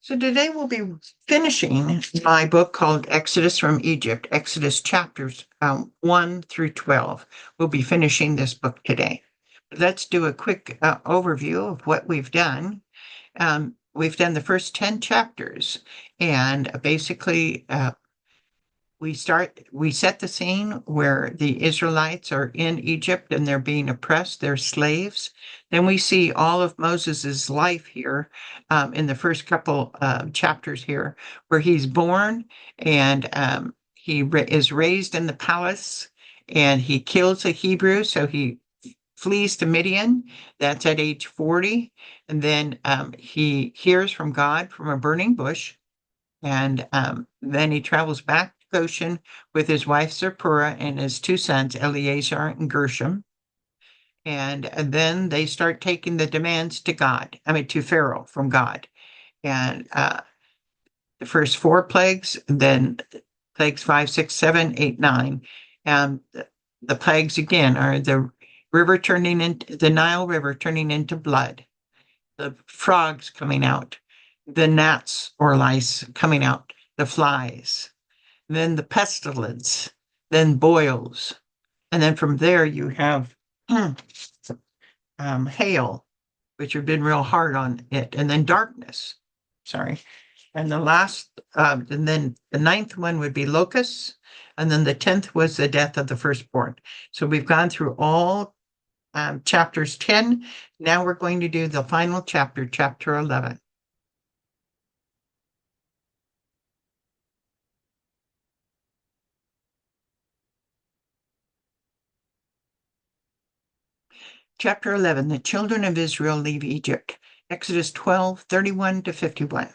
So today we'll be finishing my book called Exodus from Egypt, Exodus chapters 1 through 12. We'll be finishing this book today. Let's do a quick overview of what we've done. We've done the first 10 chapters, and basically we set the scene where the Israelites are in Egypt and they're being oppressed, they're slaves. Then we see all of Moses's life here in the first couple chapters here, where he's born and is raised in the palace, and he kills a Hebrew, so he flees to Midian. That's at age 40. And then he hears from God from a burning bush. And then he travels back to Goshen with his wife Zipporah and his two sons, Eleazar and Gershom. And then they start taking the demands to Pharaoh from God. And the first four plagues, then plagues 5, 6, 7, 8, 9. And the plagues again are the Nile River turning into blood, the frogs coming out, the gnats or lice coming out, the flies, then the pestilence, then boils. And then from there you have hail, which have been real hard on it, and then darkness. Sorry. And and then the ninth one would be locusts, and then the 10th was the death of the firstborn. So we've gone through all chapters 10. Now we're going to do the final chapter, chapter 11. Chapter 11, the children of Israel leave Egypt. Exodus 12:31 to 51.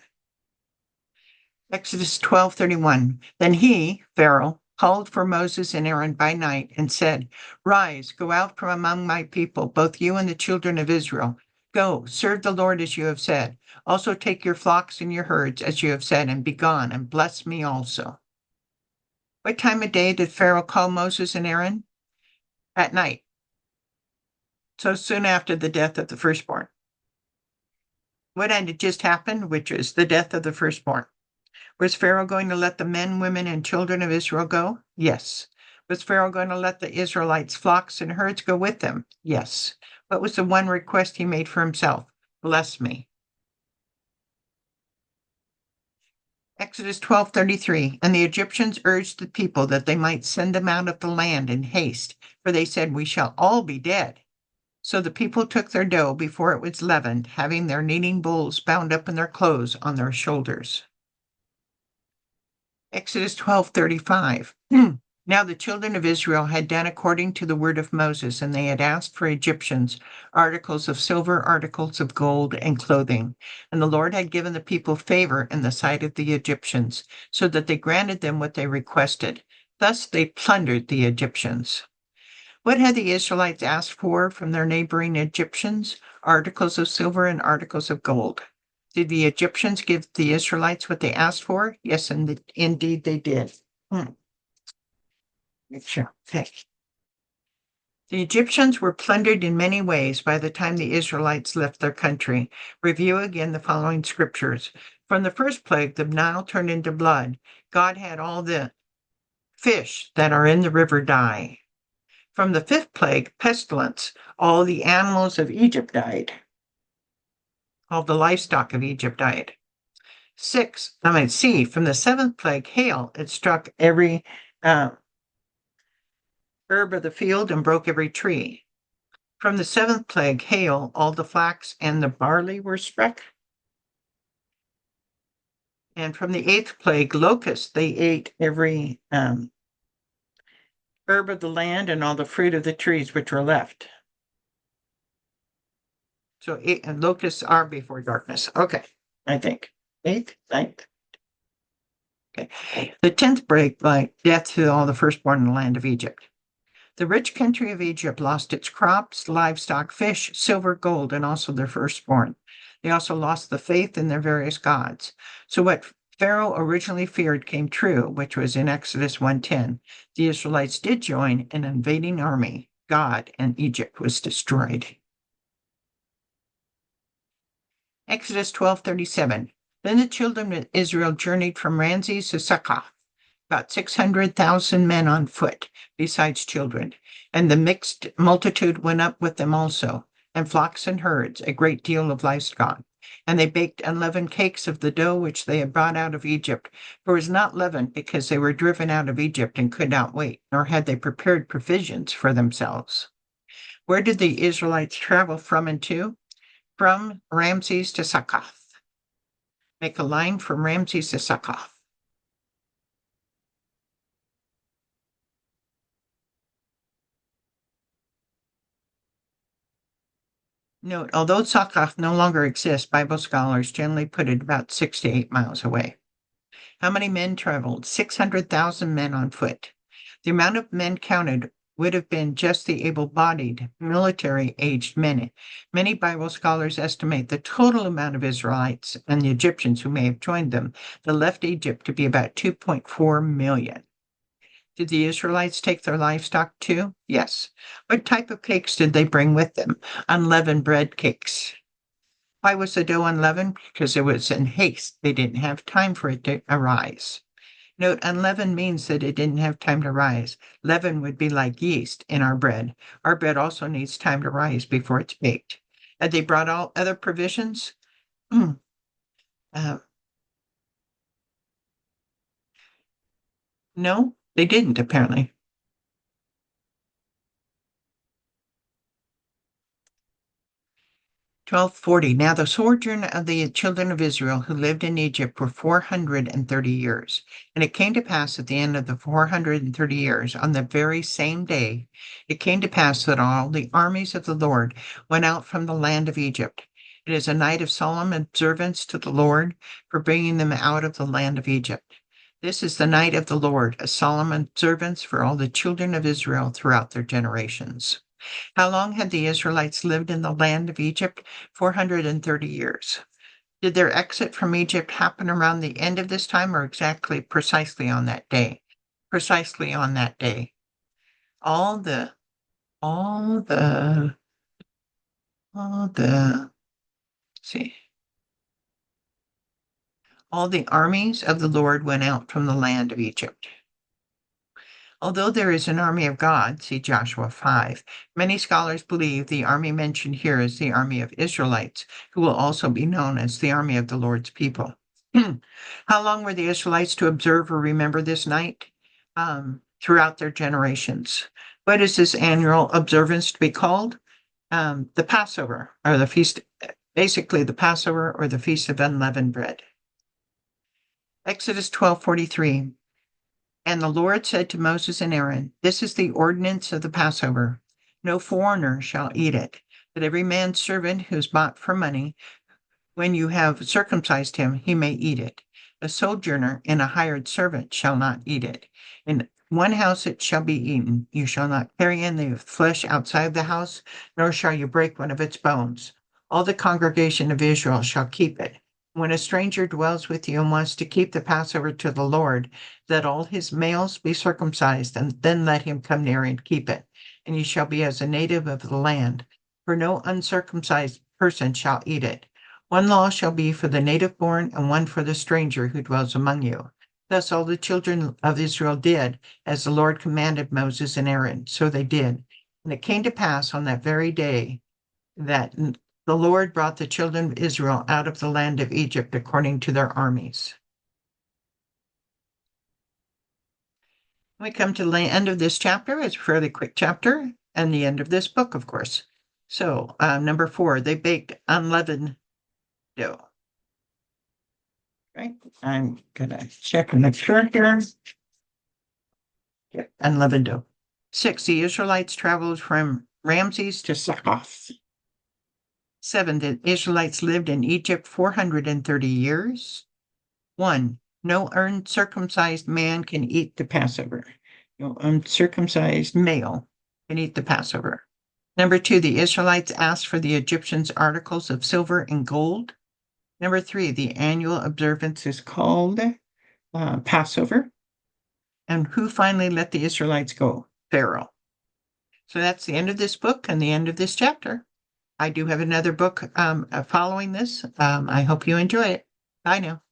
Exodus 12:31. Then he, Pharaoh, called for Moses and Aaron by night and said, Rise, go out from among my people, both you and the children of Israel. Go, serve the Lord as you have said. Also take your flocks and your herds as you have said, and be gone, and bless me also. What time of day did Pharaoh call Moses and Aaron? At night. So soon after the death of the firstborn. What had just happened, which is the death of the firstborn. Was Pharaoh going to let the men, women, and children of Israel go? Yes. Was Pharaoh going to let the Israelites' flocks and herds go with them? Yes. What was the one request he made for himself? Bless me. Exodus 12:33. And the Egyptians urged the people that they might send them out of the land in haste, for they said, We shall all be dead. So the people took their dough before it was leavened, having their kneading bowls bound up in their clothes on their shoulders. Exodus 12:35. Now the children of Israel had done according to the word of Moses, and they had asked for Egyptians articles of silver, articles of gold, and clothing. And the Lord had given the people favor in the sight of the Egyptians, so that they granted them what they requested. Thus they plundered the Egyptians. What had the Israelites asked for from their neighboring Egyptians? Articles of silver and articles of gold. Did the Egyptians give the Israelites what they asked for? Yes, indeed they did. Sure. Okay. The Egyptians were plundered in many ways by the time the Israelites left their country. Review again the following scriptures. From the first plague, the Nile turned into blood. God had all the fish that are in the river die. From the fifth plague, pestilence, all the animals of Egypt died. All the livestock of Egypt died. From the seventh plague, hail, it struck every herb of the field and broke every tree. From the seventh plague, hail, all the flax and the barley were struck. And from the eighth plague, locusts, they ate every herb of the land and all the fruit of the trees which were left. So locusts are before darkness. Okay, I think. Eighth, ninth. Okay. The 10th plague, by death to all the firstborn in the land of Egypt. The rich country of Egypt lost its crops, livestock, fish, silver, gold, and also their firstborn. They also lost the faith in their various gods. So what Pharaoh originally feared came true, which was in Exodus 1:10. The Israelites did join an invading army. God and Egypt was destroyed. Exodus 12:37. Then the children of Israel journeyed from Ramses to Succoth, about 600,000 men on foot, besides children. And the mixed multitude went up with them also, and flocks and herds, a great deal of livestock. And they baked unleavened cakes of the dough which they had brought out of Egypt. For it was not leavened, because they were driven out of Egypt and could not wait, nor had they prepared provisions for themselves. Where did the Israelites travel from and to? From Ramses to Succoth. Make a line from Ramses to Succoth. Note, although Succoth no longer exists, Bible scholars generally put it about 6 to 8 miles away. How many men traveled? 600,000 men on foot. The amount of men counted would have been just the able-bodied, military-aged men. Many Bible scholars estimate the total amount of Israelites and the Egyptians who may have joined them that left Egypt to be about 2.4 million. Did the Israelites take their livestock too? Yes. What type of cakes did they bring with them? Unleavened bread cakes. Why was the dough unleavened? Because it was in haste. They didn't have time for it to arise. Note, unleavened means that it didn't have time to rise. Leaven would be like yeast in our bread. Our bread also needs time to rise before it's baked. Had they brought all other provisions? No, they didn't, apparently. 1240. Now the sojourn of the children of Israel who lived in Egypt were 430 years. And it came to pass at the end of the 430 years, on the very same day, it came to pass that all the armies of the Lord went out from the land of Egypt. It is a night of solemn observance to the Lord for bringing them out of the land of Egypt. This is the night of the Lord, a solemn observance for all the children of Israel throughout their generations. How long had the Israelites lived in the land of Egypt? 430 years. Did their exit from Egypt happen around the end of this time or precisely on that day? Precisely on that day. All the see. All the armies of the Lord went out from the land of Egypt. Although there is an army of God, see Joshua 5, many scholars believe the army mentioned here is the army of Israelites, who will also be known as the army of the Lord's people. How long were the Israelites to observe or remember this night? Throughout their generations. What is this annual observance to be called? The Passover, or the feast, basically the Passover or the Feast of Unleavened Bread. Exodus 12:43. And the Lord said to Moses and Aaron, This is the ordinance of the Passover. No foreigner shall eat it, but every man's servant who is bought for money, when you have circumcised him, he may eat it. A sojourner and a hired servant shall not eat it. In one house it shall be eaten. You shall not carry in the flesh outside the house, nor shall you break one of its bones. All the congregation of Israel shall keep it. When a stranger dwells with you and wants to keep the Passover to the Lord, let all his males be circumcised, and then let him come near and keep it. And you shall be as a native of the land, for no uncircumcised person shall eat it. One law shall be for the native born, and one for the stranger who dwells among you. Thus all the children of Israel did, as the Lord commanded Moses and Aaron, so they did. And it came to pass on that very day that the Lord brought the children of Israel out of the land of Egypt according to their armies. We come to the end of this chapter. It's a fairly quick chapter, and the end of this book, of course. So, number 4, they baked unleavened dough. Right? I'm gonna check and make sure here. Yep, unleavened dough. 6, the Israelites traveled from Ramses to Succoth. 7, the Israelites lived in Egypt 430 years. 1, no uncircumcised man can eat the Passover. No uncircumcised male can eat the Passover. Number 2, the Israelites asked for the Egyptians' articles of silver and gold. Number 3, the annual observance is called Passover. And who finally let the Israelites go? Pharaoh. So that's the end of this book and the end of this chapter. I do have another book following this. I hope you enjoy it. Bye now.